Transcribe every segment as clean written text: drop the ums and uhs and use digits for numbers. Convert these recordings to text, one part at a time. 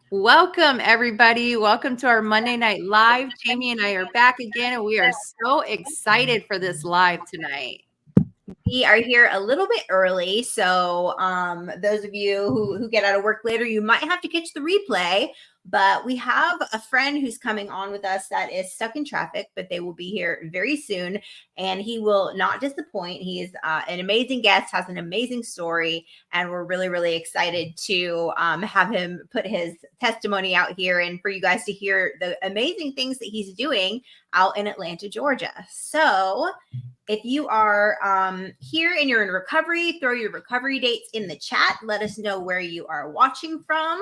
Welcome, everybody. Welcome to our Monday Night Live. Jamie and I are back again, and we are so excited for this live tonight. We are here a little bit early, so those of you who get out of work later, you might have to catch the replay. But we have a friend who's coming on with us that is stuck in traffic, but they will be here very soon, and he will not disappoint. He is an amazing guest, has an amazing story, and we're really, really excited to have him put his testimony out here and for you guys to hear the amazing things that he's doing out in Atlanta, Georgia. So if you are here and you're in recovery, throw your recovery dates in the chat. Let us know where you are watching from.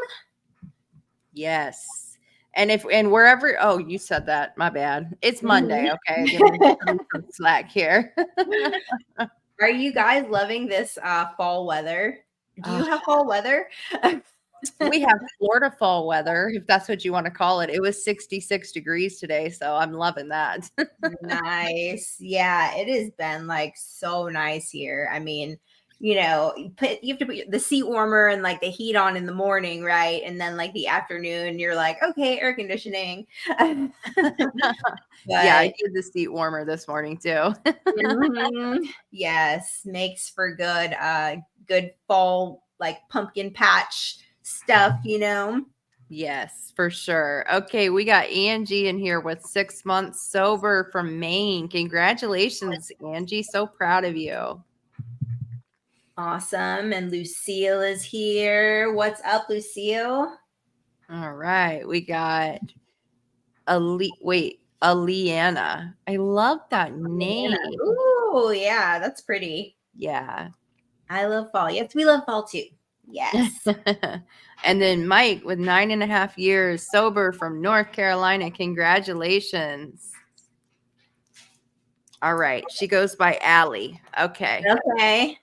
Yes. And wherever, oh, you said that. My bad. It's Monday. Okay. Give me some slack here. Are you guys loving this fall weather? Do you have fall weather? We have Florida fall weather, if that's what you want to call it. It was 66 degrees today, so I'm loving that. Nice. Yeah, it has been like so nice here. I mean, you have to put the seat warmer and like the heat on in the morning, right? And then like the afternoon, you're like, okay, air conditioning. Yeah, I did the seat warmer this morning too. Yes, makes for good fall like pumpkin patch stuff, Yes, for sure. Okay, we got Angie in here with 6 months sober from Maine. Congratulations, Angie. So proud of you. Awesome. And Lucille is here. What's up, Lucille? All right, we got Aliana. I love that name. Oh, yeah, that's pretty. Yeah. I love fall. Yes, we love fall too. Yes. And then Mike with 9.5 years sober from North Carolina. Congratulations. All right. She goes by Allie. Okay. Okay.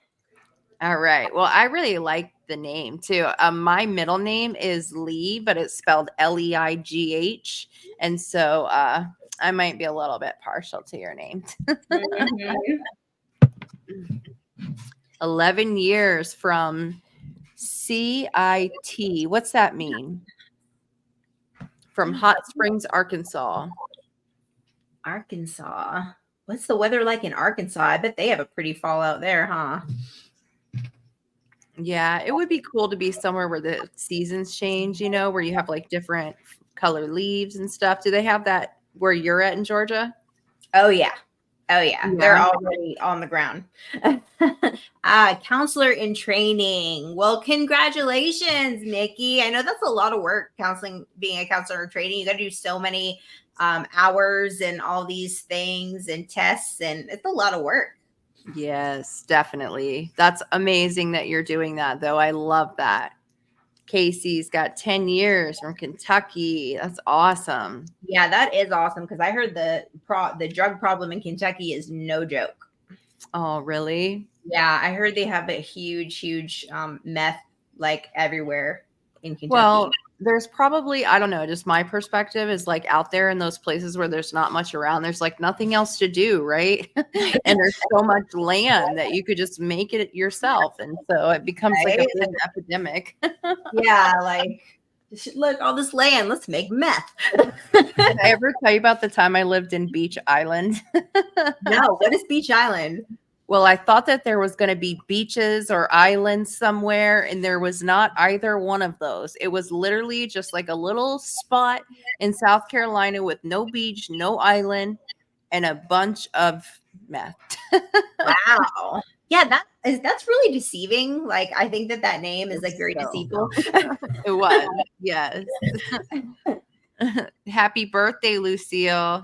All right. Well, I really like the name too. My middle name is Lee, but it's spelled Leigh. And so I might be a little bit partial to your name. 11 years from CIT. What's that mean? From Hot Springs, Arkansas. Arkansas. What's the weather like in Arkansas? I bet they have a pretty fall out there, huh? Yeah, it would be cool to be somewhere where the seasons change, where you have like different color leaves and stuff. Do they have that where you're at in Georgia? Oh, yeah. Oh, yeah. They're already on the ground. Counselor in training. Well, congratulations, Nikki. I know that's a lot of work, being a counselor in training. You got to do so many hours and all these things and tests, and it's a lot of work. Yes, definitely. That's amazing that you're doing that, though. I love that. Casey's got 10 years from Kentucky. That's awesome. Yeah, that is awesome because I heard the drug problem in Kentucky is no joke. Oh, really? Yeah, I heard they have a huge meth like everywhere in Kentucky. Well, there's probably, I don't know, just my perspective is like out there in those places where there's not much around, there's like nothing else to do, right? And there's so much land that you could just make it yourself. And so it becomes like a big epidemic. Yeah, like, look, all this land, let's make meth. Did I ever tell you about the time I lived in Beach Island? No, what is Beach Island? Well, I thought that there was going to be beaches or islands somewhere, and there was not either one of those. It was literally just like a little spot in South Carolina with no beach, no island, and a bunch of meth. Wow. Yeah, that's really deceiving. Like, I think that name is like very deceitful. It was, yes. Happy birthday, Lucille.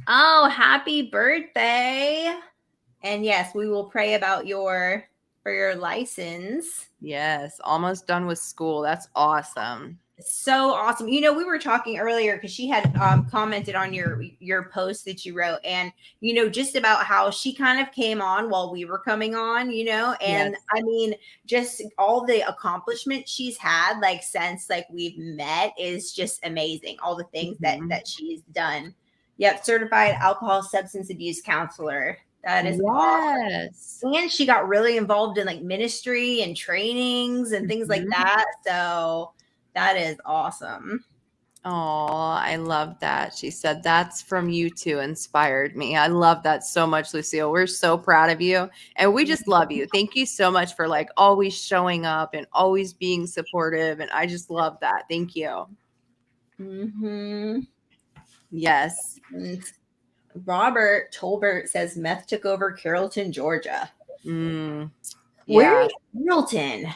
Oh, happy birthday. And yes, we will pray about for your license. Yes, almost done with school. That's awesome. So awesome. We were talking earlier because she had commented on your post that you wrote, and just about how she kind of came on while we were coming on, and yes. I mean, just all the accomplishments she's had like since like we've met is just amazing. All the things that she's done. Yep, certified alcohol substance abuse counselor. That is awesome. Yes. And she got really involved in like ministry and trainings and things like Mhm. that. So that is awesome. Oh, I love that. She said that's from you two inspired me. I love that so much, Lucille. We're so proud of you and we just love you. Thank you so much for like always showing up and always being supportive. And I just love that. Thank you. Mm-hmm. Yes. And Robert Tolbert says meth took over Carrollton, Georgia. Yeah. Where is Carrollton?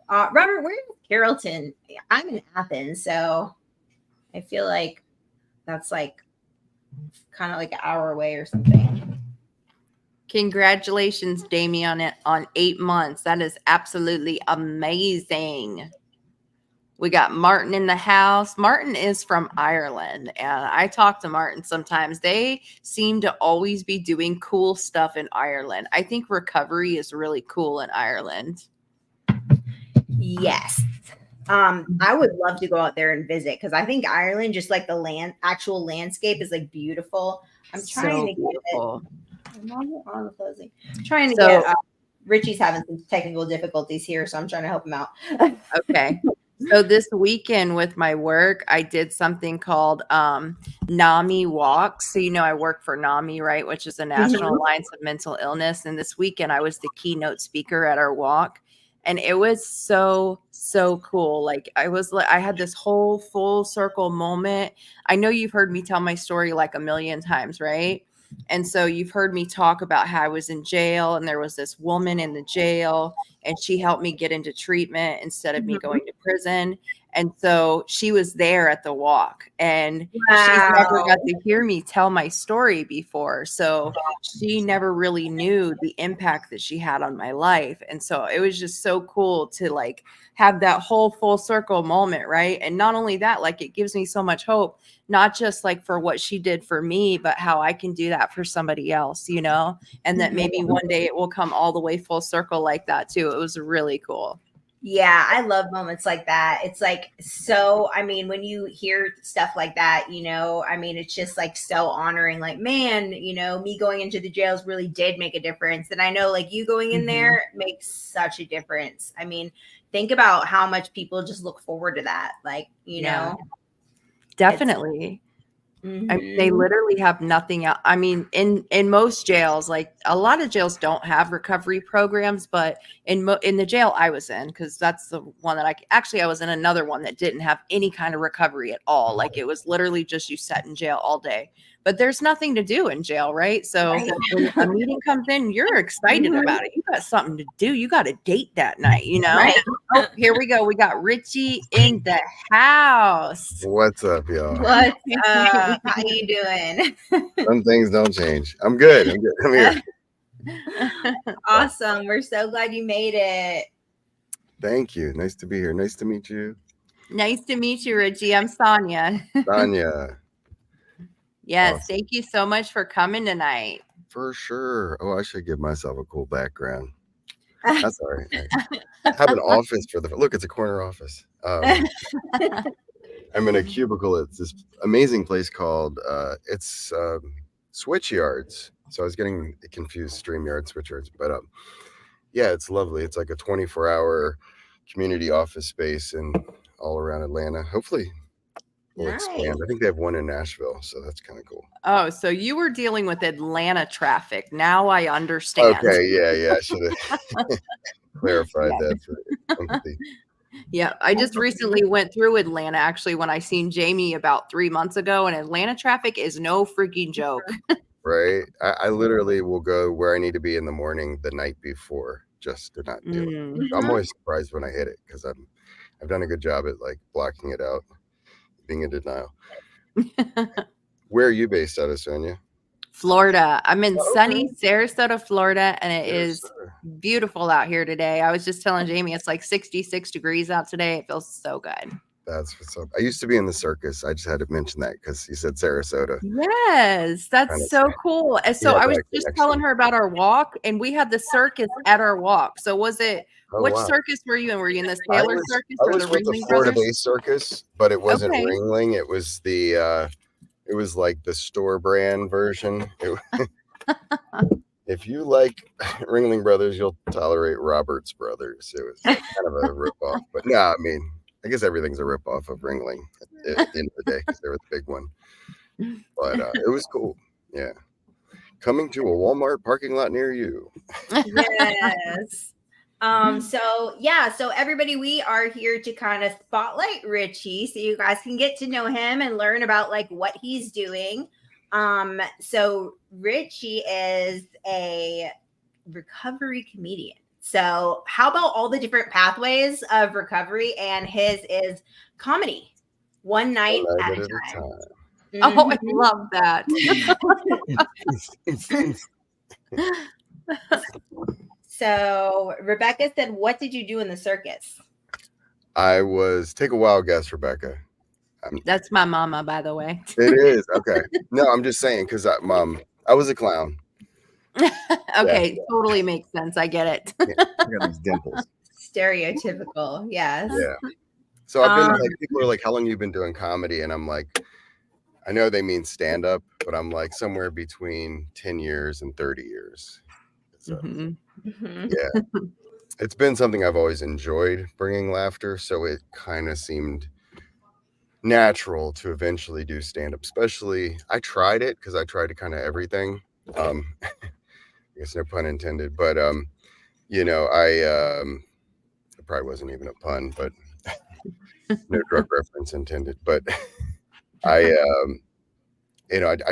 Robert, where is Carrollton? I'm in Athens, so I feel like that's like kind of like an hour away or something. Congratulations, Damien, on 8 months. That is absolutely amazing. We got Martin in the house. Martin is from Ireland, and I talk to Martin sometimes. They seem to always be doing cool stuff in Ireland. I think recovery is really cool in Ireland. Yes. I would love to go out there and visit because I think Ireland, just like the actual landscape, is like beautiful. I'm trying to get it. I'm closing. Trying to get. Richie's having some technical difficulties here, so I'm trying to help him out. Okay. So this weekend with my work, I did something called NAMI Walks. So, I work for NAMI, right, which is the National Alliance of Mental Illness. And this weekend, I was the keynote speaker at our walk. And it was so, so cool. Like I had this whole full circle moment. I know you've heard me tell my story like a million times, right? And so you've heard me talk about how I was in jail and there was this woman in the jail and she helped me get into treatment instead of me going to prison. And so she was there at the walk and she's never got to hear me tell my story before. So she never really knew the impact that she had on my life. And so it was just so cool to like have that whole full circle moment. Right. And not only that, like it gives me so much hope, not just like for what she did for me, but how I can do that for somebody else, and that maybe one day it will come all the way full circle like that too. It was really cool. Yeah, I love moments like that. It's like, so, I mean, when you hear stuff like that, it's just like so honoring, like, man, me going into the jails really did make a difference. And I know like you going in there makes such a difference. I mean, think about how much people just look forward to that. Like, definitely. I mean, they literally have nothing else. I mean, in most jails, like a lot of jails don't have recovery programs, but in the jail I was in, because that's the one that I was in another one that didn't have any kind of recovery at all. Like it was literally just you sat in jail all day. But there's nothing to do in jail, right? So when a meeting comes in, you're excited about it. You got something to do. You got a date that night, Right. Oh, here we go. We got Richie in the house. What's up, y'all? What's up? How you doing? Some things don't change. I'm good. I'm here. Awesome. We're so glad you made it. Thank you. Nice to be here. Nice to meet you. Nice to meet you, Richie. I'm Sonia. Sonia. Yes, awesome. Thank you so much for coming tonight. For sure. Oh, I should give myself a cool background. That's all right. I have an office look, it's a corner office. I'm in a cubicle. It's this amazing place called Switch Yards. So I was getting confused, StreamYard, Switch Yards, but yeah, it's lovely. It's like a 24-hour community office space and all around Atlanta. Hopefully we'll expand. I think they have one in Nashville, so that's kind of cool. Oh, so you were dealing with Atlanta traffic. Now I understand. Okay, yeah. I should have clarified that for empathy. Yeah, I just recently went through Atlanta, actually, when I seen Jamie about 3 months ago, and Atlanta traffic is no freaking joke. Right? I literally will go where I need to be in the morning the night before just to not do it. So I'm always surprised when I hit it because I've done a good job at like blocking it out, being in denial. Where are you based out of, Sonia? Florida. I'm in sunny Sarasota, Florida, and it is beautiful out here today. I was just telling Jamie it's like 66 degrees out today. It feels so good. That's what's up. I used to be in the circus. I just had to mention that because you said Sarasota. Yes, that's so cool. And so I was just telling her about our walk, and we had the circus at our walk. So was it? Which circus were you in? Were you in the Taylor Circus or the Ringling Brothers? Florida-based circus, but it wasn't Ringling. It was the. It was like the store brand version. if you like Ringling Brothers, you'll tolerate Roberts Brothers. It was kind of a ripoff, but no, I mean, I guess everything's a ripoff of Ringling at the end of the day because they were the big one. But it was cool. Yeah. Coming to a Walmart parking lot near you. Yes. So everybody, we are here to kind of spotlight Richie so you guys can get to know him and learn about like what he's doing. So Richie is a recovery comedian. So how about all the different pathways of recovery? And his is comedy, one night at a time. Oh, I love that. So Rebecca said, what did you do in the circus? Take a wild guess, Rebecca. That's my mama, by the way. It is. Okay. No, I'm just saying because I was a clown. Okay, totally makes sense. I get it. I got these dimples. Stereotypical, yes. Yeah. So I've been like, people are like, how long you been doing comedy? And I'm like, I know they mean stand up, but I'm like somewhere between 10 years and 30 years. So, yeah, it's been something I've always enjoyed, bringing laughter. So it kind of seemed natural to eventually do stand up, especially I tried it because I tried to kind of everything. I guess no pun intended, but you know, it probably wasn't even a pun, but no drug reference intended. But I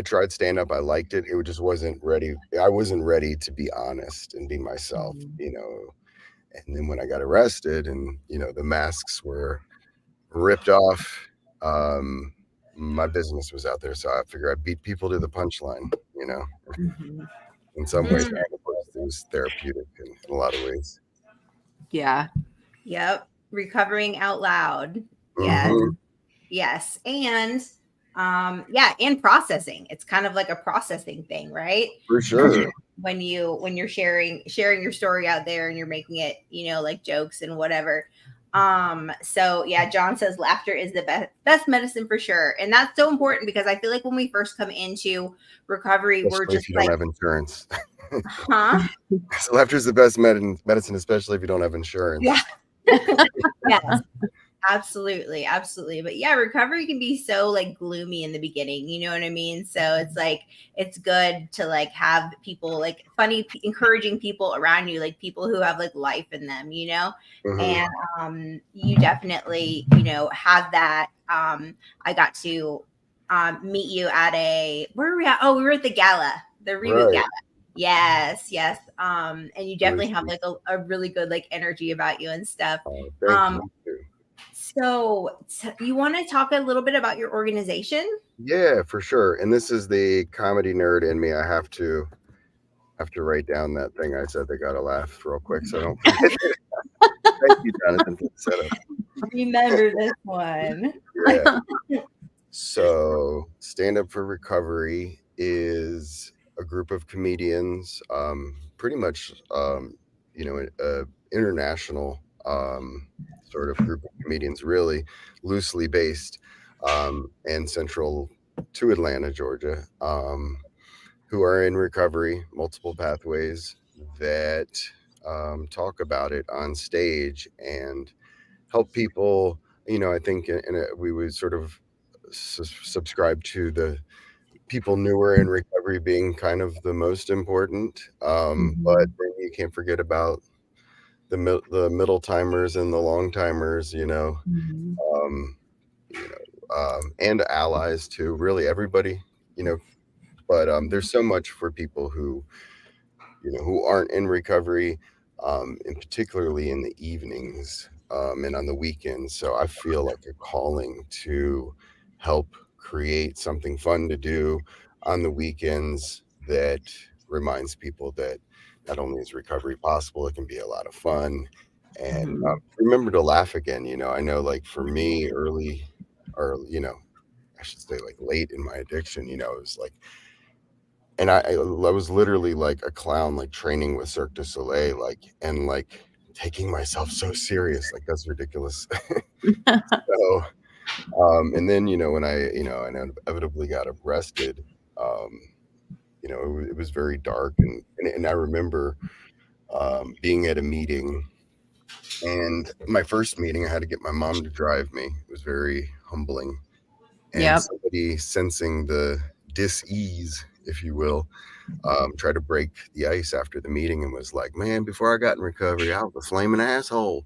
tried stand up. I liked it. It just wasn't ready. I wasn't ready to be honest and be myself, you know. And then when I got arrested and, you know, the masks were ripped off, my business was out there. So I figured I'd beat people to the punchline, you know. In some ways, it was therapeutic in a lot of ways. Yeah. Yep. Recovering out loud. Yes. Yes. And and processing. It's kind of like a processing thing, right? For sure. When you're sharing your story out there and you're making it, you know, like jokes and whatever. So yeah, John says laughter is the best medicine for sure. And that's so important because I feel like when we first come into recovery, especially we're just if you don't have insurance. So laughter is the best medicine, especially if you don't have insurance. Yeah. Yes. Absolutely. But yeah, recovery can be so like gloomy in the beginning, you know what I mean? So it's like, it's good to like have people like funny, encouraging people around you, like people who have like life in them, you know? And you definitely, you know, have that. I got to meet you at where were we at? Oh, we were at the gala, the Reboot Gala. Yes. And you definitely have like a really good like energy about you and stuff. Thank you. So you want to talk a little bit about your organization? Yeah, for sure. And this is the comedy nerd in me. I have to write down that thing I said. They got to laugh real quick so I don't forget it. Thank you, Jonathan, for the setup. Remember this one. Yeah. So Stand Up for Recovery is a group of comedians, pretty much, you know, international sort of group of comedians, really loosely based and central to Atlanta, Georgia, who are in recovery, multiple pathways that talk about it on stage and help people. You know, I think we would sort of subscribe to the people newer in recovery being kind of the most important, but then you can't forget about the middle timers and the long timers, you know, and allies too, really everybody, you know, but there's so much for people who, you know, who aren't in recovery, and particularly in the evenings and on the weekends. So I feel like a calling to help create something fun to do on the weekends that reminds people that not only is recovery possible, it can be a lot of fun. And remember to laugh again. You know, I know like for me early, or, you know, I should say like late in my addiction, you know, it was like, and I was literally like a clown, like training with Cirque du Soleil, like, and like taking myself so serious, like that's ridiculous. So, and then, you know, when I inevitably got arrested, you know, it was very dark, and I remember being at a meeting, and my first meeting, I had to get my mom to drive me. It was very humbling, and Yep. somebody sensing the dis-ease, if you will, tried to break the ice after the meeting and was like, "Man, before I got in recovery, I was a flaming asshole.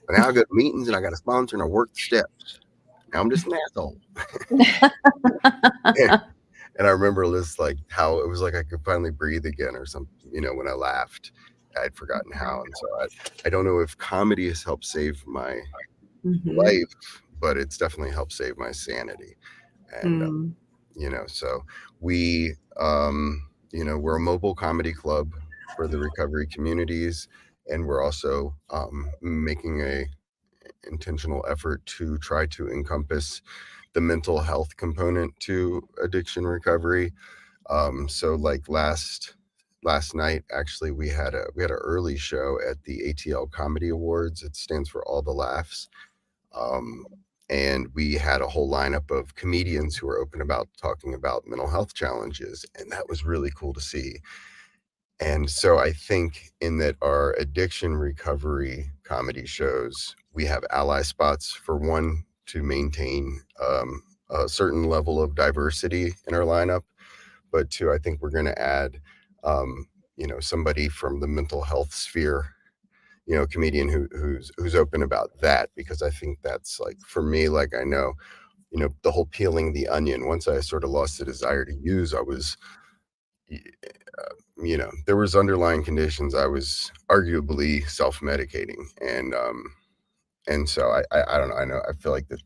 But now I got meetings and I got a sponsor and I work the steps. Now I'm just an asshole." And I remember this, like, how it was like I could finally breathe again or something, you know, when I laughed. I'd forgotten how. And so I don't know if comedy has helped save my Mhm. life, but it's definitely helped save my sanity. And, Mm. you know, so we, you know, we're a mobile comedy club for the recovery communities. And we're also making a intentional effort to try to encompass the mental health component to addiction recovery. So like last night, actually, we had an early show at the ATL Comedy Awards. It stands for All the Laughs. Um, and we had a whole lineup of comedians who were open about talking about mental health challenges, and that was really cool to see. And so I think in that our addiction recovery comedy shows, we have ally spots for one to maintain a certain level of diversity in our lineup, but two, I think we're going to add, um, you know, somebody from the mental health sphere, you know, a comedian who's open about that, because I think that's like for me, like I know, you know, the whole peeling the onion. Once I sort of lost the desire to use, I was you know, there was underlying conditions. I was arguably self-medicating, and so I don't know. I know I feel like that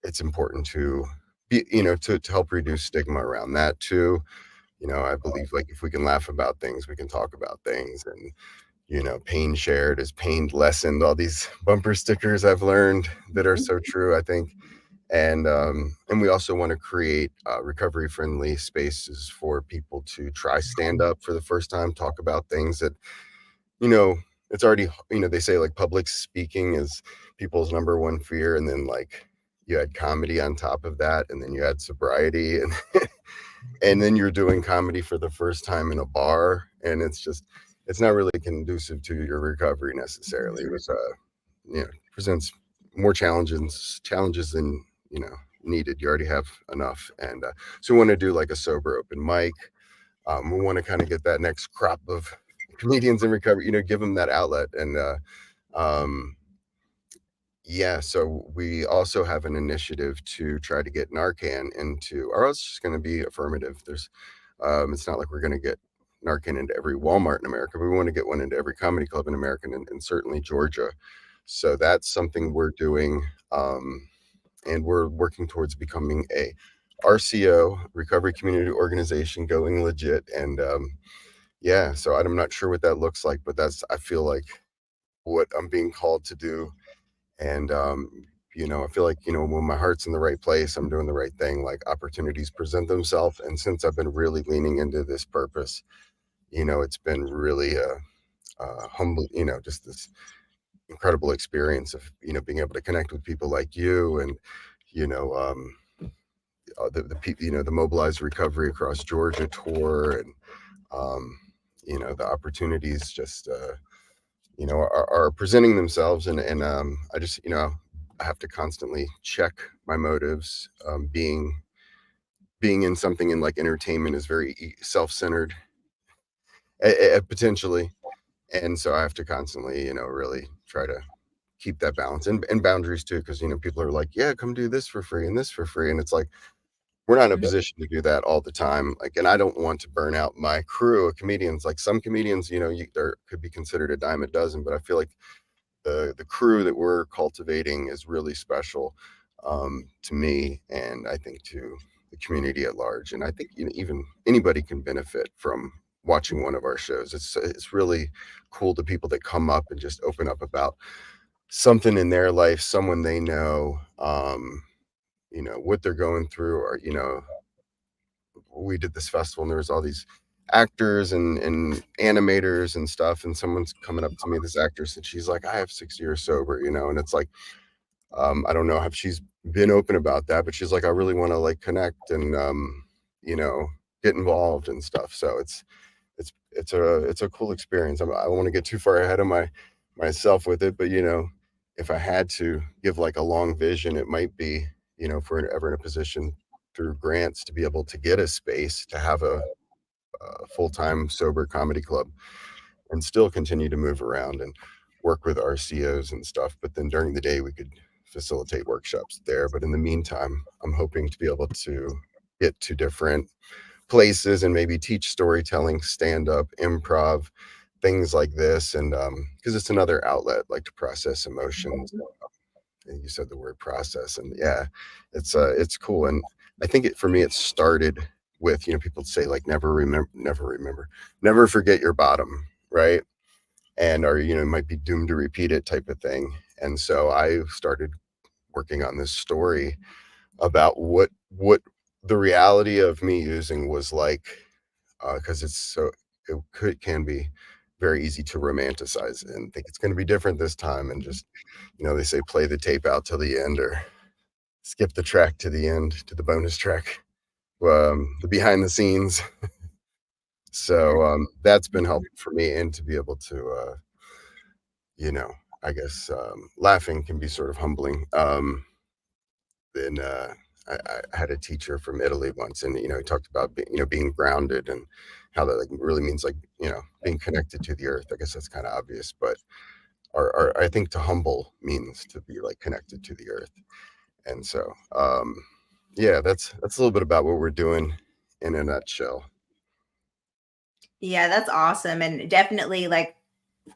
it's important to be, you know, to help reduce stigma around that too. You know, I believe like if we can laugh about things, we can talk about things, and you know, pain shared is pain lessened. All these bumper stickers I've learned that are so true, I think. And we also want to create recovery friendly spaces for people to try stand up for the first time, talk about things that, you know, it's already, you know, they say like public speaking is people's number one fear, and then like you add comedy on top of that, and then you add sobriety, and and then you're doing comedy for the first time in a bar, and it's just, it's not really conducive to your recovery necessarily. It was you know, presents more challenges than, you know, needed. You already have enough. And so we want to do like a sober open mic. We want to kind of get that next crop of comedians in recovery, you know, give them that outlet. And um yeah, so we also have an initiative to try to get Narcan into, or else it's just going to be affirmative. There's it's not like we're going to get Narcan into every Walmart in America, but we want to get one into every comedy club in America, and certainly Georgia. So that's something we're doing. And we're working towards becoming a RCO, Recovery Community Organization, going legit. And yeah, so I'm not sure what that looks like, but that's, I feel like, what I'm being called to do. And you know, I feel like, you know, when my heart's in the right place, I'm doing the right thing, like opportunities present themselves. And since I've been really leaning into this purpose, you know, it's been really humble, you know, just this incredible experience of, you know, being able to connect with people like you, and you know, the people, you know, the Mobilized Recovery Across Georgia tour, and um, you know, the opportunities just you know, are presenting themselves, and I just, you know, I have to constantly check my motives. Being in something in like entertainment is very self-centered, potentially, and so I have to constantly, you know, really try to keep that balance, and boundaries too, because you know, people are like, yeah, come do this for free and this for free, and it's like we're not in a position to do that all the time. Like, and I don't want to burn out my crew of comedians. Like some comedians, you know, there could be considered a dime a dozen, but I feel like the crew that we're cultivating is really special to me, and I think to the community at large. And I think, you know, even anybody can benefit from watching one of our shows. It's really cool to people that come up and just open up about something in their life, someone they know, you know, what they're going through, or you know, we did this festival and there was all these actors and animators and stuff, and someone's coming up to me, this actress, and she's like, I have 6 years sober, you know, and it's like, I don't know if she's been open about that, but she's like, I really want to like connect and you know, get involved and stuff. So it's a cool experience. I don't want to get too far ahead of myself with it, but if I had to give like a long vision, it might be, if we're ever in a position through grants to be able to get a space to have a full-time sober comedy club and still continue to move around and work with RCOs and stuff. But then during the day we could facilitate workshops there. But in the meantime, I'm hoping to be able to get to different places and maybe teach storytelling, stand-up, improv, things like this. And because it's another outlet, like to process emotions. And you said the word process, and yeah, it's cool. And I think for me it started with, people say like never forget your bottom, right? And or might be doomed to repeat it type of thing. And so I started working on this story about what the reality of me using was like, because it can be very easy to romanticize and think it's going to be different this time, and just they say play the tape out till the end or skip the track to the end, to the bonus track, the behind the scenes. So that's been helpful for me, and to be able to I guess laughing can be sort of humbling. And I had a teacher from Italy once, and he talked about being grounded, and how that like really means like being connected to the earth. I guess that's kind of obvious, but I think to humble means to be like connected to the earth. And so yeah, that's a little bit about what we're doing in a nutshell. Yeah, that's awesome. And definitely like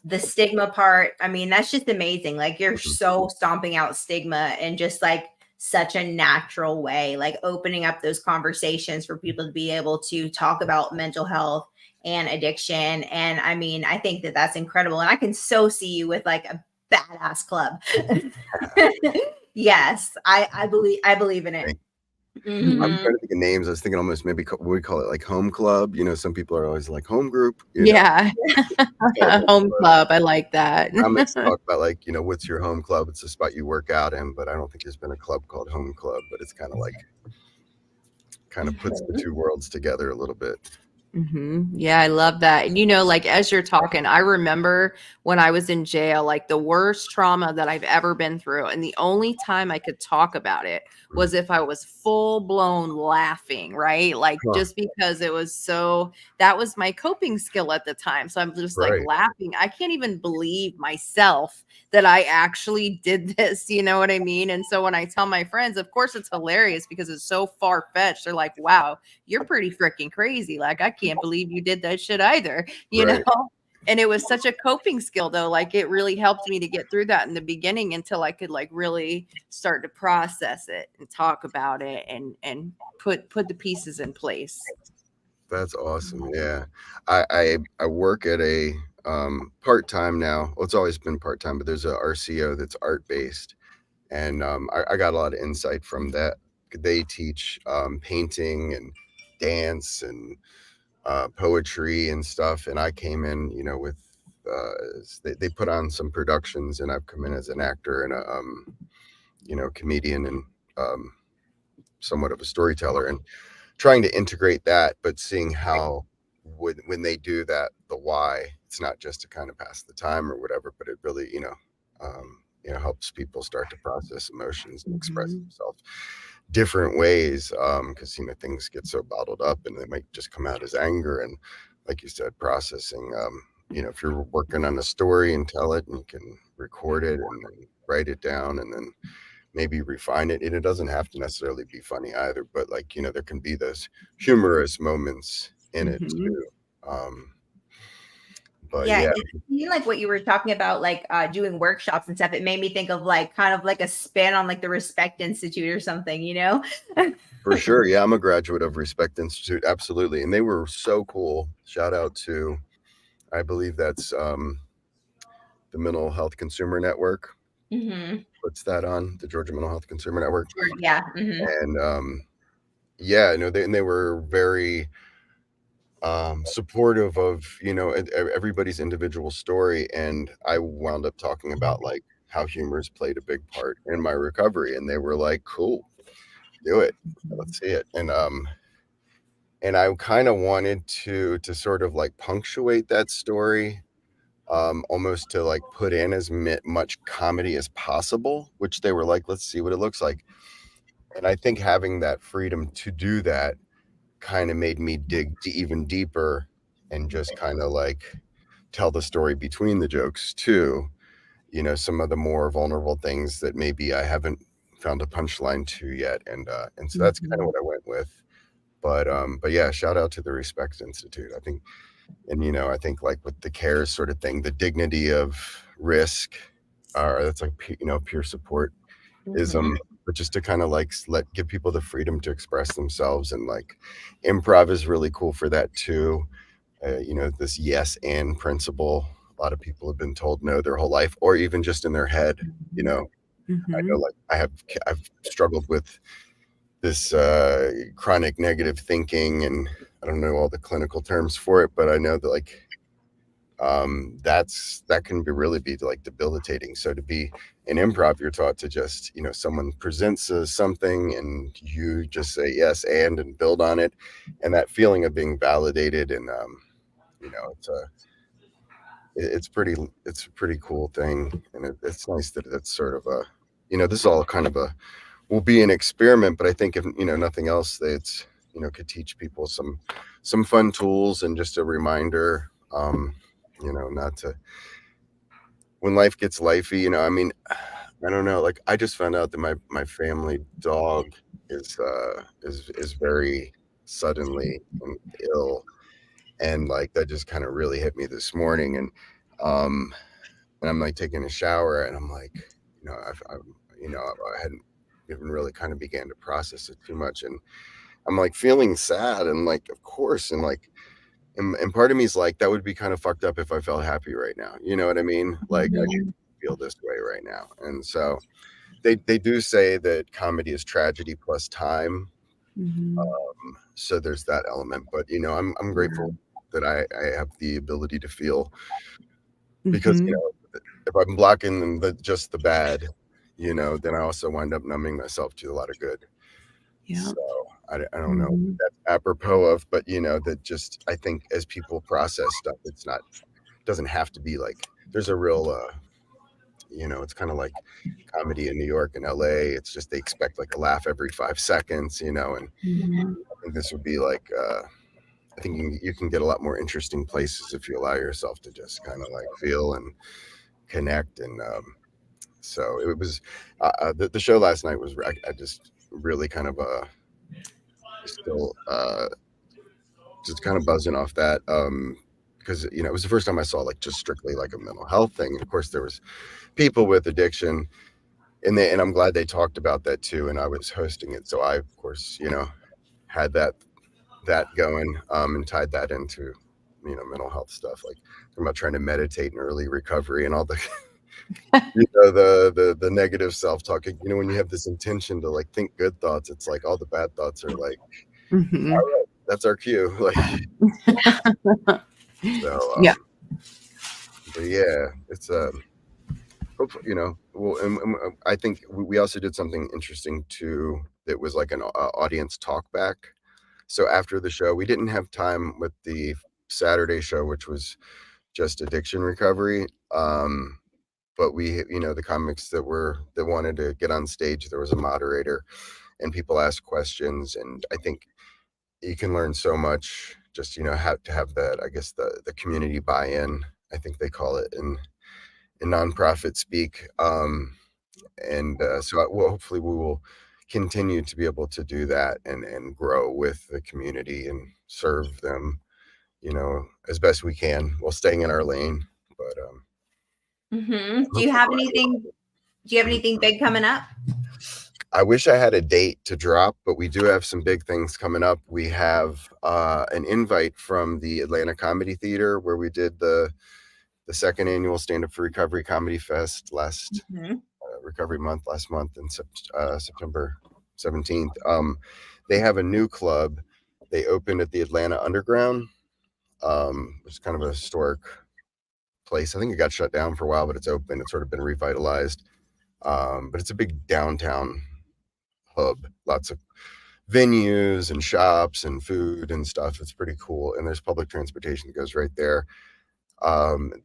the stigma part, I mean, that's just amazing. Like you're so stomping out stigma in just like such a natural way, like opening up those conversations for people to be able to talk about mental health and addiction. And I mean, I think that that's incredible. And I can so see you with like a badass club. Yes, I believe in it. I'm trying to think of names. I was thinking almost maybe we call it like home club. Some people are always like home group. Yeah. Home club. I like that. I'm going to talk about like, what's your home club? It's the spot you work out in, but I don't think there's been a club called home club, but it's kind of puts the two worlds together a little bit. Yeah, I love that. And like as you're talking, I remember when I was in jail, like the worst trauma that I've ever been through. And the only time I could talk about it was if I was full blown laughing, right? Like just because that was my coping skill at the time. So I'm just like laughing. I can't even believe myself that I actually did this. You know what I mean? And so when I tell my friends, of course it's hilarious because it's so far fetched. They're like, wow, you're pretty freaking crazy. Like, I can't believe you did that shit either, you know? And it was such a coping skill though. Like it really helped me to get through that in the beginning until I could like really start to process it and talk about it and put the pieces in place. That's awesome. Yeah. I work at a part-time now. Well, it's always been part-time, but there's a RCO that's art-based. And I got a lot of insight from that. They teach painting and dance and poetry and stuff. And I came in, with they put on some productions, and I've come in as an actor and a comedian and somewhat of a storyteller, and trying to integrate that, but seeing how when they do that, the why, it's not just to kind of pass the time or whatever, but it really, helps people start to process emotions and express themselves different ways. Because things get so bottled up, and they might just come out as anger. And like you said, processing. If you're working on a story and tell it, and you can record it and then write it down, and then maybe refine it. And it doesn't have to necessarily be funny either, but like, there can be those humorous moments in it too. But yeah. Like what you were talking about, like doing workshops and stuff, it made me think of like kind of like a spin on like the Respect Institute or something, For sure. Yeah, I'm a graduate of Respect Institute. Absolutely. And they were so cool. Shout out to, I believe that's the Mental Health Consumer Network. Puts that on, the Georgia Mental Health Consumer Network. Yeah. And they were very supportive of everybody's individual story. And I wound up talking about like how humor's played a big part in my recovery, and they were like, cool, do it, let's see it. And and I kind of wanted to sort of like punctuate that story, almost to like put in as much comedy as possible, which they were like, let's see what it looks like. And I think having that freedom to do that kind of made me dig even deeper and just kind of like tell the story between the jokes too. You know, some of the more vulnerable things that maybe I haven't found a punchline to yet. And so that's kind of what I went with. But yeah, shout out to the Respect Institute. I think, and you know, I think like with the CARES sort of thing, the dignity of risk, that's like, you know, peer support ism, but just to kind of like give people the freedom to express themselves. And like improv is really cool for that too. You know, this yes and principle, a lot of people have been told no their whole life, or even just in their head. You know, I know like I've struggled with this chronic negative thinking, and I don't know all the clinical terms for it, but I know that like that can really be like debilitating. So to be in improv, you're taught to just, you know, someone presents something and you just say yes and build on it, and that feeling of being validated, and you know, it's a pretty cool thing. And it's nice that it's sort of a, you know, this is all kind of will be an experiment, but I think if, you know, nothing else, that it's, you know, could teach people some fun tools and just a reminder, you know, not to, when life gets lifey, you know, I mean, I don't know, like I just found out that my family dog is very suddenly ill, and like that just kind of really hit me this morning. And I'm like taking a shower, and I'm like, you know, I hadn't even really kind of began to process it too much, and I'm like feeling sad, and like, of course, and like, and part of me is like, that would be kind of fucked up if I felt happy right now. You know what I mean? Like I should feel this way right now. And so they do say that comedy is tragedy plus time. So there's that element, but you know, I'm grateful that I have the ability to feel, because you know, if I'm blocking just the bad, you know, then I also wind up numbing myself to a lot of good. So I don't know what that's apropos of, but you know, that just, I think as people process stuff, doesn't have to be like, there's a real, you know, it's kind of like comedy in New York and LA. It's just, they expect like a laugh every 5 seconds, you know, and I think this would be like, I think you can get a lot more interesting places if you allow yourself to just kind of like feel and connect. And so it was, the show last night was, I just really kind of still just kind of buzzing off that, because you know, it was the first time I saw like just strictly like a mental health thing. And of course there was people with addiction, and I'm glad they talked about that too, and I was hosting it, so I of course, you know, had that going, and tied that into, you know, mental health stuff, like I'm about trying to meditate and early recovery and all the you know, the negative self-talk. You know, when you have this intention to like think good thoughts, it's like all the bad thoughts are like, all right, that's our cue. Like, so Yeah. but yeah, it's hopefully, you know, well, and I think we also did something interesting too, that was like an audience talk back. So after the show, we didn't have time with the Saturday show, which was just addiction recovery. But we, you know, the comics that wanted to get on stage, there was a moderator, and people asked questions, and I think you can learn so much just, you know, how to have that, I guess, the community buy-in, I think they call it in nonprofit speak. And so hopefully we will continue to be able to do that, and grow with the community and serve them, you know, as best we can while staying in our lane. But do you have anything big coming up? I wish I had a date to drop, but we do have some big things coming up. We have an invite from the Atlanta Comedy Theater, where we did the second annual Stand Up for Recovery Comedy Fest last Recovery Month last month in September 17th. They have a new club. They opened at the Atlanta Underground, which is kind of a historic place. I think it got shut down for a while, but it's open. It's sort of been revitalized. But it's a big downtown hub. Lots of venues and shops and food and stuff. It's pretty cool. And there's public transportation that goes right there.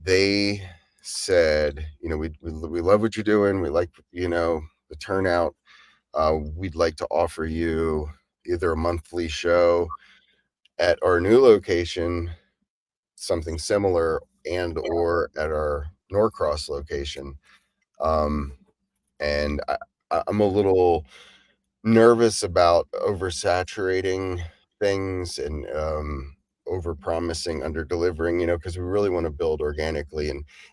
They said, you know, we love what you're doing. We like, you know, the turnout. We'd like to offer you either a monthly show at our new location, something similar, and or at our Norcross location. And I'm a little nervous about oversaturating things and over promising, under delivering, you know, because we really want to build organically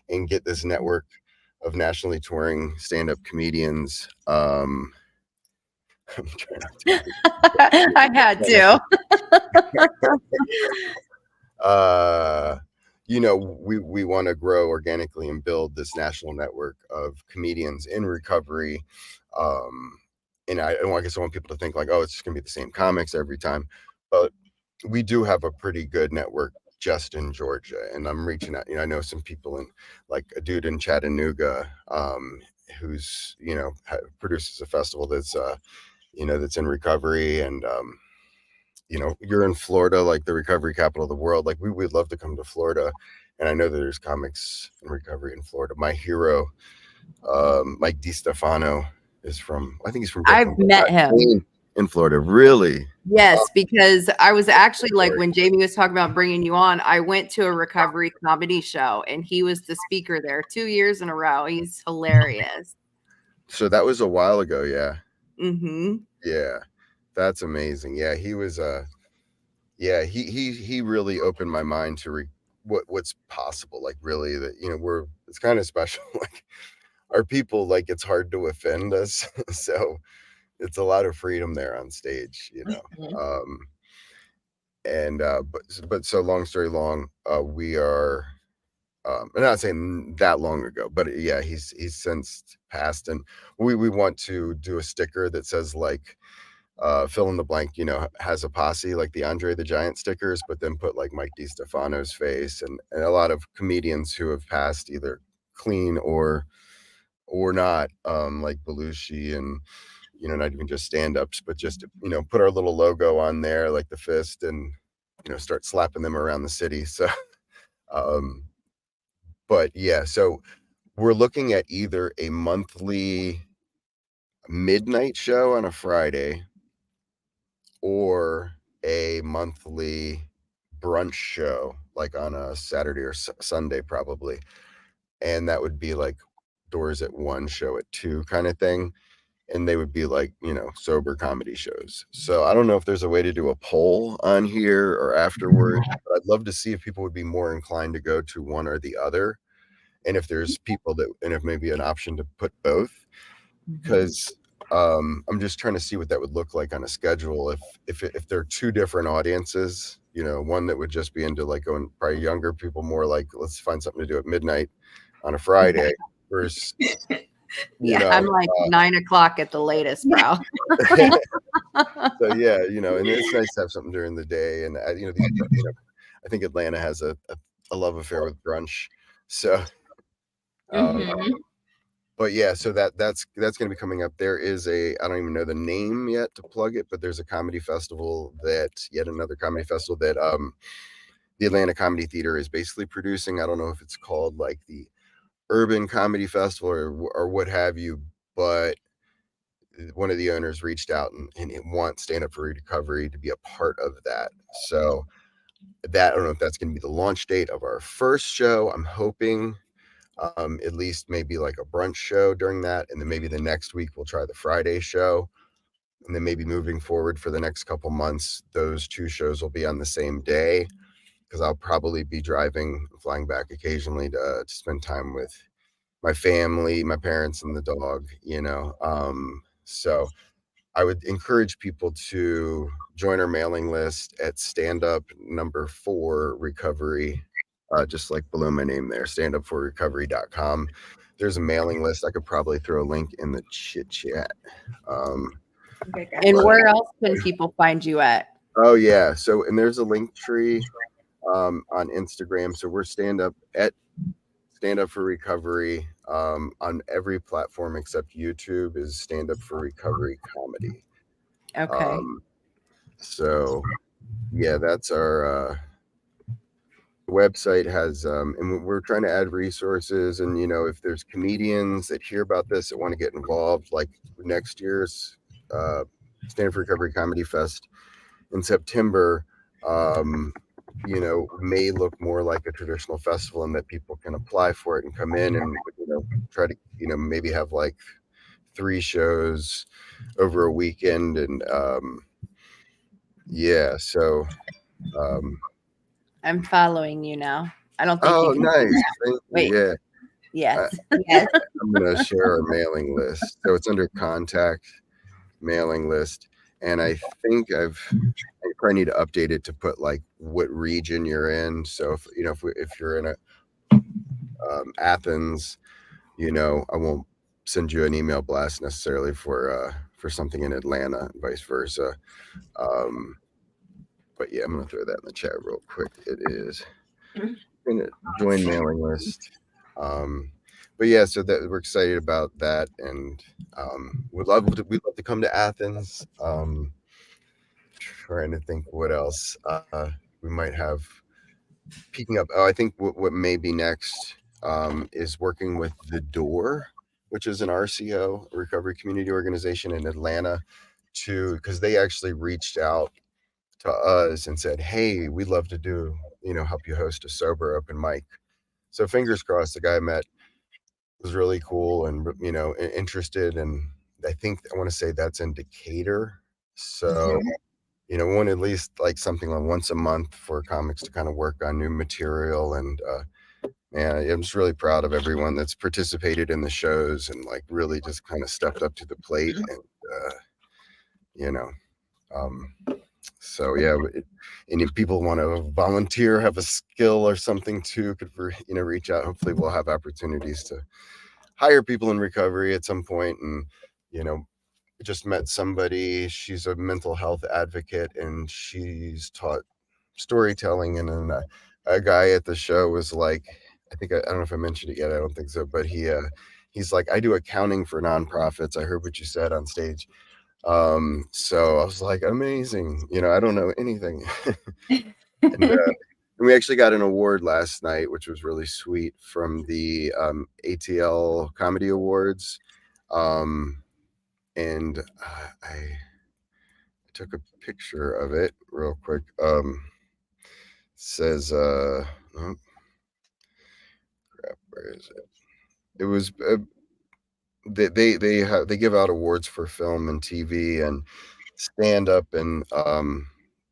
and get this network of nationally touring stand-up comedians. I'm trying not to I had to. you know, we want to grow organically and build this national network of comedians in recovery. And I guess I want people to think like, oh, it's just gonna be the same comics every time, but we do have a pretty good network just in Georgia. And I'm reaching out, you know, I know some people in, like a dude in Chattanooga, who's, you know, produces a festival that's you know, that's in recovery. And you know, you're in Florida, like the recovery capital of the world. Like we'd love to come to Florida. And I know that there's comics in recovery in Florida. My hero, Mike DiStefano, is from, I think he's from I've Brooklyn, met him. in Florida. Really? Yes, because I was actually like, when Jamie was talking about bringing you on, I went to a recovery comedy show and he was the speaker there 2 years in a row. He's hilarious. So that was a while ago. Yeah. Mm-hmm. Yeah. That's amazing. Yeah. He was, yeah, he really opened my mind to what's possible. Like really that, you know, it's kind of special. Like our people, like it's hard to offend us. So it's a lot of freedom there on stage, you know. And but so long story long, we are I'm not saying that long ago, but yeah, he's since passed. And we want to do a sticker that says like fill in the blank, you know, has a posse, like the Andre the Giant stickers, but then put like Mike DiStefano's face and a lot of comedians who have passed either clean or not, like Belushi, and you know, not even just stand-ups, but just, you know, put our little logo on there, like the fist, and you know, start slapping them around the city. So but yeah, so we're looking at either a monthly midnight show on a Friday or a monthly brunch show like on a Saturday or Sunday probably. And that would be like doors at 1, show at 2 kind of thing. And they would be like, you know, sober comedy shows. So I don't know if there's a way to do a poll on here or afterwards, but I'd love to see if people would be more inclined to go to one or the other. And if there's people that, and if maybe an option to put both, because I'm just trying to see what that would look like on a schedule. If there are 2 different audiences, you know, one that would just be into like going, probably younger people, more like, let's find something to do at midnight on a Friday versus, you know, I'm like 9 o'clock at the latest, bro. So yeah, you know, and it's nice to have something during the day. And you know, I think Atlanta has a love affair with brunch. So but yeah, so that's going to be coming up. There is I don't even know the name yet to plug it, but there's a comedy festival yet another comedy festival that the Atlanta Comedy Theater is basically producing. I don't know if it's called like the Urban Comedy Festival or what have you, but one of the owners reached out and wants Stand Up for Recovery to be a part of that. So that, I don't know if that's going to be the launch date of our first show. I'm hoping at least maybe like a brunch show during that, and then maybe the next week we'll try the Friday show, and then maybe moving forward for the next couple months, those 2 shows will be on the same day, because I'll probably be flying back occasionally to spend time with my family, my parents, and the dog, you know. So I would encourage people to join our mailing list at Stand Up #4 Recovery. Just like below my name there, standupforrecovery.com. There's a mailing list. I could probably throw a link in the chit chat. And where else can people find you at? Oh yeah. So, and there's a link tree on Instagram. So we're Stand Up for Recovery on every platform except YouTube is Stand Up for Recovery Comedy. Okay. So yeah, that's our website has and we're trying to add resources, and if there's comedians that hear about this that want to get involved, like next year's Stanford Recovery Comedy Fest in September, may look more like a traditional festival, and that people can apply for it and come in and try to maybe have like 3 shows over a weekend, and so I'm following you now. I don't think you can. nice. Thank you. Wait. Yeah. Yes. Yes. I'm going to share our mailing list. So it's under contact mailing list. And I think I probably need to update it to put like what region you're in. So if you're in Athens, I won't send you an email blast necessarily for something in Atlanta and vice versa. But yeah, I'm going to throw that in the chat real quick. It is in a join mailing list. But yeah, so that we're excited about that, and we'd love to come to Athens. Trying to think what else we might have peeking up. I think what may be next is working with The Door, which is an RCO, a recovery community organization in Atlanta, because they actually reached out to us and said, hey, we'd love to do, help you host a sober open mic. So fingers crossed. The guy I met was really cool and interested, and I want to say that's in Decatur. So we want at least like something like once a month for comics to kind of work on new material. And I'm just really proud of everyone that's participated in the shows and like really just kind of stepped up to the plate. And so yeah, and if people want to volunteer, have a skill or something too, could reach out. Hopefully we'll have opportunities to hire people in recovery at some point. And just met somebody, she's a mental health advocate, and she's taught storytelling. And then a guy at the show was like, I don't know if I mentioned it yet, I don't think so, but he's like, I do accounting for nonprofits. I heard what you said on stage. So I was like, amazing. I don't know anything. And we actually got an award last night, which was really sweet, from the ATL Comedy Awards. And I took a picture of it real quick. Says, oh, crap, where is it? It was they give out awards for film and TV and stand up and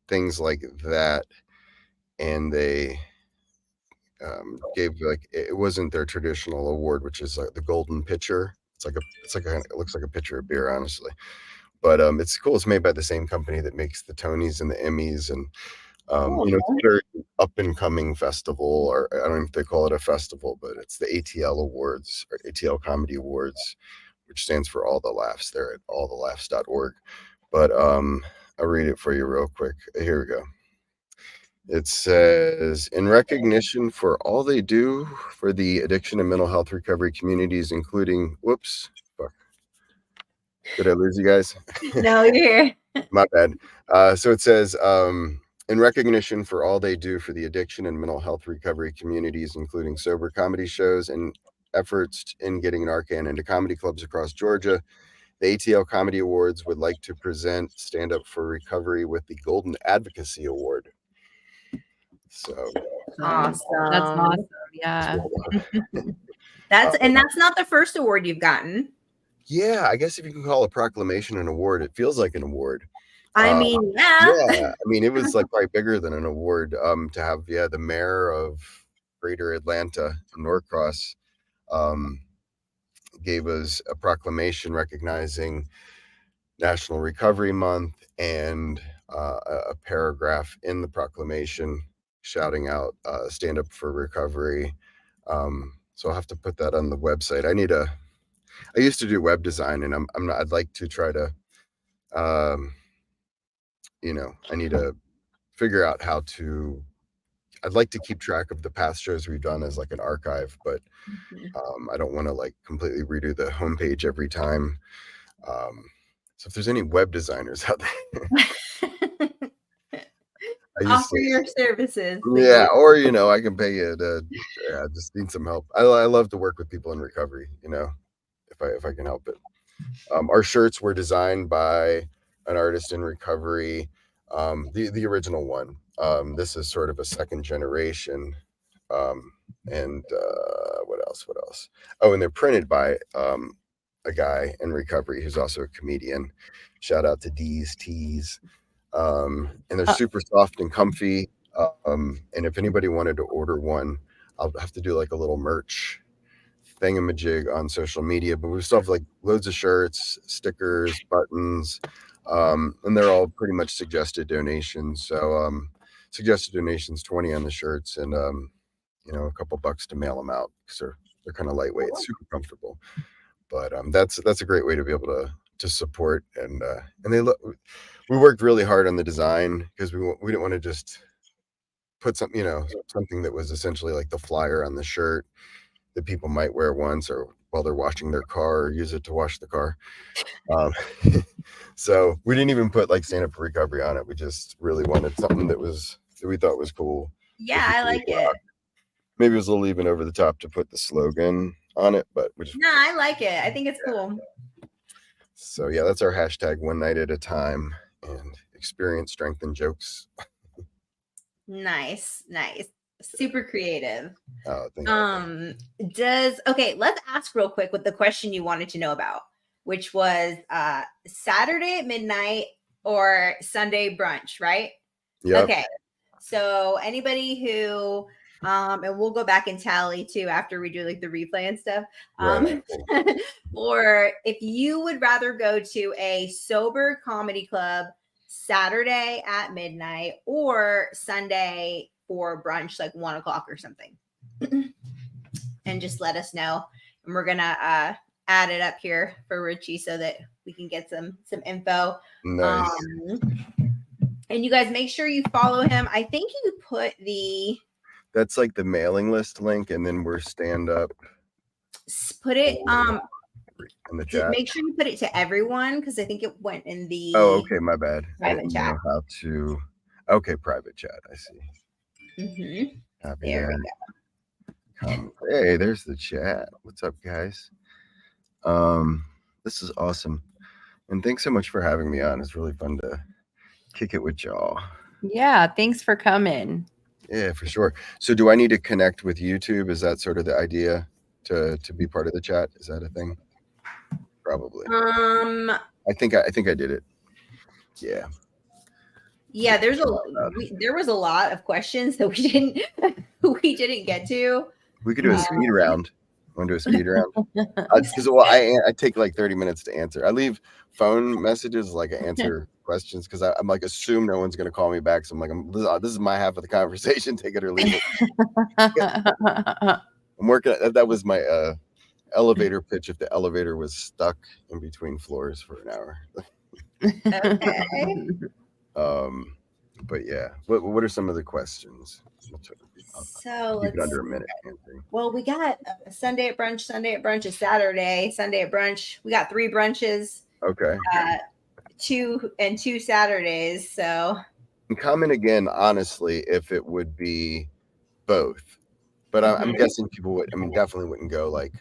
things like that, and they gave like, it wasn't their traditional award, which is like the Golden Pitcher. It looks like a pitcher of beer, honestly, but it's cool. It's made by the same company that makes the Tonys and the Emmys, and it's a very up and coming festival, or I don't know if they call it a festival, but it's the ATL Awards, or ATL Comedy Awards, which stands for All the Laughs. They're at allthelaughs.org. But I'll read it for you real quick. Here we go. It says, in recognition for all they do for the addiction and mental health recovery communities, including, did I lose you guys? No, you're here. My bad. So it says, in recognition for all they do for the addiction and mental health recovery communities, including sober comedy shows and efforts in getting Narcan into comedy clubs across Georgia, the ATL Comedy Awards would like to present Stand Up for Recovery with the Golden Advocacy Award. So Awesome. That's awesome. Yeah. That's not the first award you've gotten. Yeah, I guess if you can call a proclamation an award, it feels like an award. I mean, yeah. I mean, it was like probably bigger than an award to have, the mayor of Greater Atlanta, Norcross, gave us a proclamation recognizing National Recovery Month, and a paragraph in the proclamation shouting out Stand Up for Recovery. So I'll have to put that on the website. I used to do web design, and I'd like to try to, I need to figure out how to, I'd like to keep track of the past shows we've done as like an archive, but I don't want to like completely redo the homepage every time. So if there's any web designers out there, Offer your services. Yeah, or I can pay you to. I just need some help. I love to work with people in recovery. If I can help it. Our shirts were designed by an artist in recovery, the original one. This is sort of a second generation. And what else? Oh, and they're printed by a guy in recovery who's also a comedian. Shout out to D's Tees. And they're super soft and comfy. And if anybody wanted to order one, I'll have to do like a little merch thingamajig on social media, but we still have like loads of shirts, stickers, buttons, and they're all pretty much suggested donations. So suggested donations 20 on the shirts, and a couple bucks to mail them out because they're kind of lightweight, super comfortable. But that's a great way to be able to support, and we worked really hard on the design because we didn't want to just put something that was essentially like the flyer on the shirt that people might wear once or while they're washing their car or use it to wash the car. So we didn't even put like Stand Up for Recovery on it. We just really wanted something that we thought was cool. Yeah, I like it. Maybe it was a little even over the top to put the slogan on it, but I like it. I think it's cool. So yeah, that's our hashtag, one night at a time, and experience, strength, and jokes. Nice. Super creative. Oh, thank you. Let's ask real quick what the question you wanted to know about, which was Saturday at midnight or Sunday brunch, right? Yeah. Okay. So anybody who and we'll go back and tally too after we do like the replay and stuff. Right. Or if you would rather go to a sober comedy club Saturday at midnight or Sunday for brunch, like 1 o'clock or something, and just let us know. And we're gonna add it up here for Richie so that we can get some info. Nice. And you guys make sure you follow him. I think you put that's like the mailing list link, and then we're Stand Up. Put it in the chat. Make sure you put it to everyone because I think it went in the. Oh, okay, my bad. Private chat. How to? Okay, private chat. I see. Mm-hmm. There we go. Hey, there's the chat. What's up, guys? This is awesome, and thanks so much for having me on. It's really fun to kick it with y'all. Yeah, thanks for coming. Yeah, for sure. So do I need to connect with YouTube? Is that sort of the idea to be part of the chat? Is that a thing? Probably. I think I did it. Yeah. Yeah, there was a lot of questions that we didn't get to. We could do a speed round. Want to do a speed round? Because I take like 30 minutes to answer. I leave phone messages like I answer questions because I'm like assume no one's gonna call me back. So I'm like, this is my half of the conversation. Take it or leave it. I'm working. That was my elevator pitch. If the elevator was stuck in between floors for an hour. Okay. But yeah, what are some of the questions? So keep it under a minute. Well, we got a Sunday at brunch is Saturday. Sunday at brunch, we got 3 brunches. Okay. 2 Saturdays. So. And comment again, honestly, if it would be both, but I'm guessing people would. I mean, definitely wouldn't go like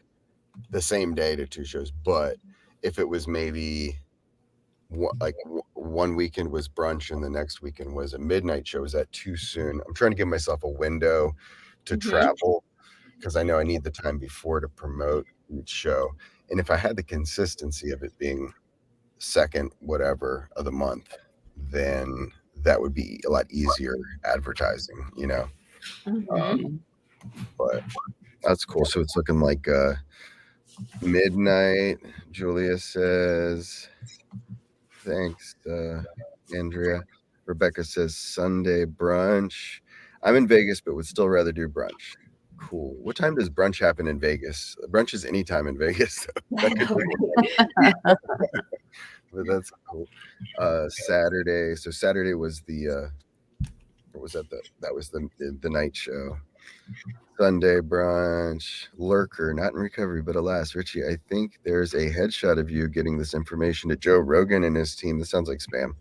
the same day to 2 shows. But if it was maybe one weekend was brunch and the next weekend was a midnight show, is that too soon? I'm trying to give myself a window to travel because I know I need the time before to promote each show. And if I had the consistency of it being second whatever of the month, then that would be a lot easier advertising, but that's cool. So it's looking like midnight. Julia says thanks, Andrea. Rebecca says Sunday brunch. I'm in Vegas, but would still rather do brunch. Cool. What time does brunch happen in Vegas? Brunch is anytime in Vegas. But that's cool. Saturday. So Saturday was the what was that? That was the night show. Sunday brunch. Lurker, not in recovery, but alas, Richie, I think there's a headshot of you getting this information to Joe Rogan and his team. This sounds like spam.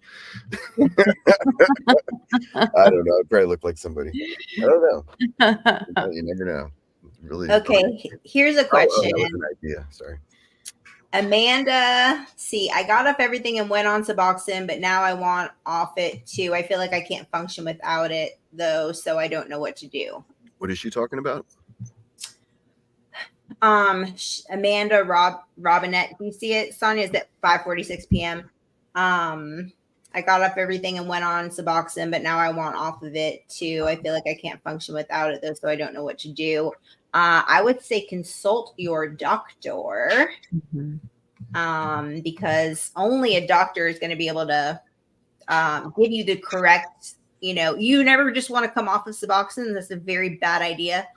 I don't know. I probably look like somebody. I don't know. You never know. Really. Okay, here's a Oh, question. that was an idea. Sorry. Amanda, see, I got off everything and went on Suboxone, but now I want off it too. I feel like I can't function without it though, so I don't know what to do. What is she talking about? Amanda Robinette, do you see it? Sonia, is at 5:46 p.m. I got off everything and went on Suboxone, but now I want off of it too. I feel like I can't function without it though, so I don't know what to do. I would say consult your doctor, because only a doctor is going to be able to give you the correct. You never just want to come off of Suboxone. That's a very bad idea.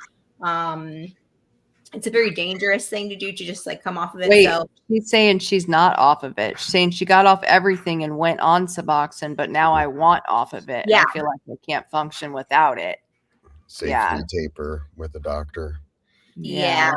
It's a very dangerous thing to do, to just like come off of it. Wait, So she's saying she's not off of it. She's saying she got off everything and went on Suboxone, but now I want off of it. Yeah. I feel like I can't function without it. Safely taper with a doctor. Yeah.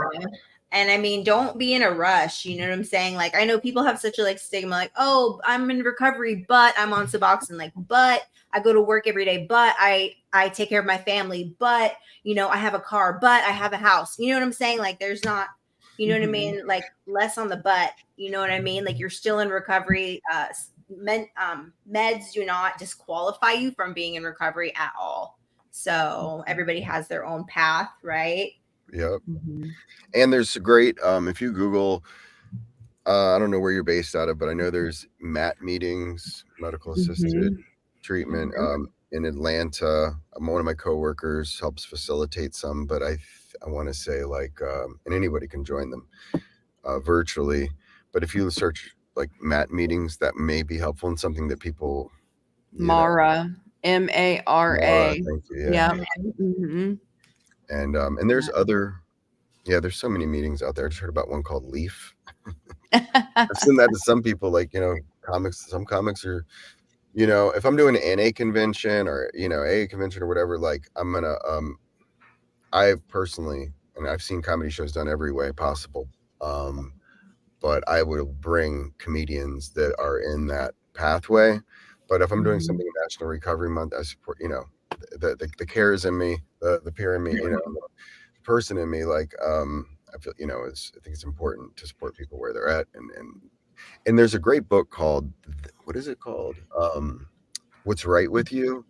And I mean, don't be in a rush. You know what I'm saying? Like, I know people have such a like stigma, like, oh, I'm in recovery, but I'm on Suboxone, like, but I go to work every day, but I take care of my family, but I have a car, but I have a house. You know what I'm saying? Like, there's not, what I mean? Like, less on the but, you know what I mean? Like, you're still in recovery. Meds do not disqualify you from being in recovery at all. So everybody has their own path, right? Yep. And there's great, if you Google, I don't know where you're based out of, but I know there's MAT meetings, medical assisted treatment, in Atlanta. One of my coworkers helps facilitate some, but I want to say like, and anybody can join them virtually. But if you search like MAT meetings, that may be helpful and something that people. Mara, Mara. Thank you. Yeah. And there's other. Yeah, there's so many meetings out there. I just heard about one called Leaf. I've seen that to some people, like, comics. Some comics are, if I'm doing an NA convention or, AA convention or whatever, like I'm going to, I personally, and I've seen comedy shows done every way possible. But I will bring comedians that are in that pathway. But if I'm doing something National Recovery Month, I support, the cares in me, the peer in me, the person in me, like, I feel, I think it's important to support people where they're at. And there's a great book called, what is it called? What's Right With You?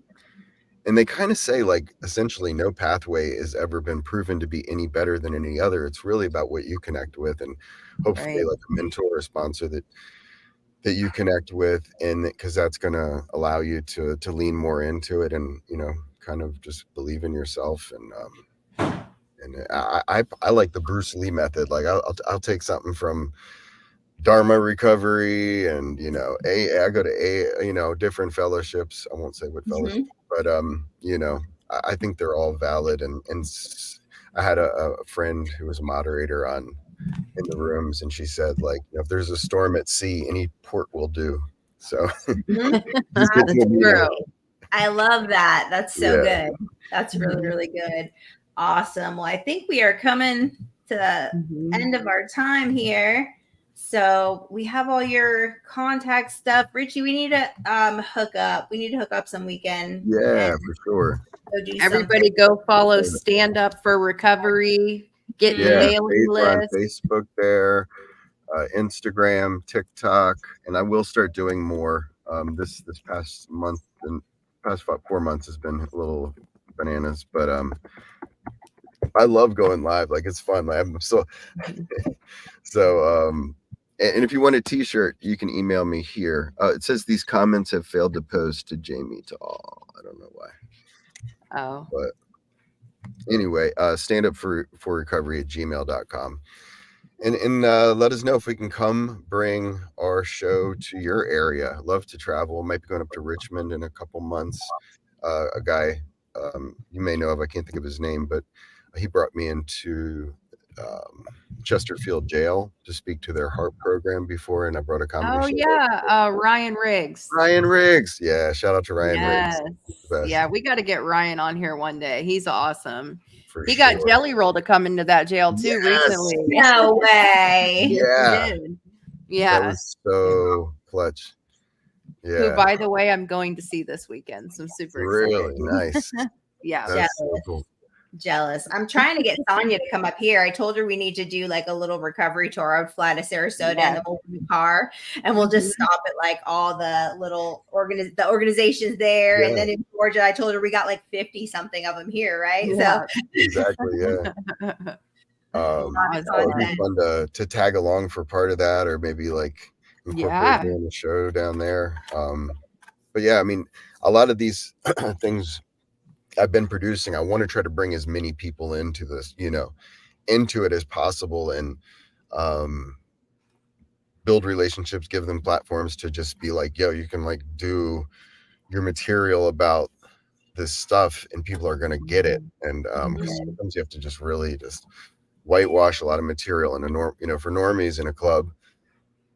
And they kind of say, like, essentially no pathway has ever been proven to be any better than any other. It's really about what you connect with, and hopefully like a mentor or sponsor that you connect with, and because that's going to allow you to lean more into it and, kind of just believe in yourself. And I like the Bruce Lee method. Like I'll take something from Dharma Recovery and, I go to different fellowships. I won't say what fellowship, but, I think they're all valid. And I had a friend who was a moderator in the rooms, and she said, like, if there's a storm at sea, any port will do. So That's true. I love that. That's so good. That's really, really good. Awesome. Well, I think we are coming to the end of our time here. So we have all your contact stuff. Richie, we need to hook up. We need to hook up some weekend. Yeah, for sure. Everybody go follow Stand Up for Recovery. Get your mailing list. On Facebook there, Instagram, TikTok, and I will start doing more. This past month and past 4 months has been a little bananas, but I love going live. Like, it's fun. I'm so and if you want a t-shirt, you can email me here. It says these comments have failed to post to Jamie to all. I don't know why. Oh. But anyway, standupforrecovery@gmail.com. And let us know if we can come bring our show to your area. Love to travel. Might be going up to Richmond in a couple months. A guy you may know of, I can't think of his name, but he brought me into Chesterfield Jail to speak to their HARP program before, and I brought a comedy show. Ryan Riggs. Yeah, shout out to Ryan Riggs. Yeah, we got to get Ryan on here one day. He's awesome. He got Jelly Roll to come into that jail too recently. No way. Yeah. Yeah. That was so clutch. who, Yeah. by the way, I'm going to see this weekend. So I'm super Really excited. nice. Yeah. That's so cool. Jealous. I'm trying to get Sonia to come up here. I told her we need to do like a little recovery tour. I would fly to Sarasota and then we'll in the car and we'll just stop at like all the little organizations there. Yeah. And then in Georgia, I told her we got like 50 something of them here, right? Yeah. So Exactly. Yeah. Lots It of would be fun. fun to tag along for part of that, or maybe like incorporate Yeah. me in the show down there. But yeah, I mean, a lot of these things I've been producing, I want to try to bring as many people into this, into it as possible, and build relationships, give them platforms to just be like, yo, you can like do your material about this stuff and people are going to get it. And 'cause sometimes you have to just really just whitewash a lot of material in a for normies in a club,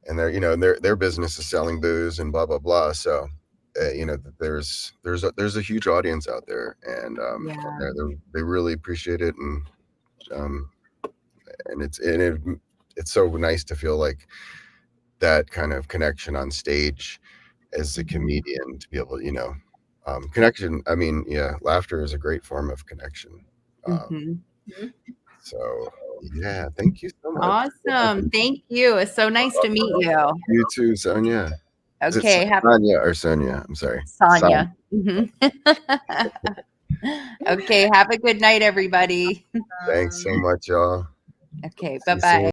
and their business is selling booze and blah blah blah. So there's a huge audience out there, and they really appreciate it, and it's so nice to feel like that kind of connection on stage as a comedian, to be able to connection. I mean, yeah, laughter is a great form of connection. So yeah, thank you so much. Awesome. Thank you. It's so nice to meet you. You too, Sonia. Okay. Sonia or Sonia? I'm sorry. Sonia. Okay. Have a good night, everybody. Thanks so much, y'all. Okay. See you Bye-bye. soon.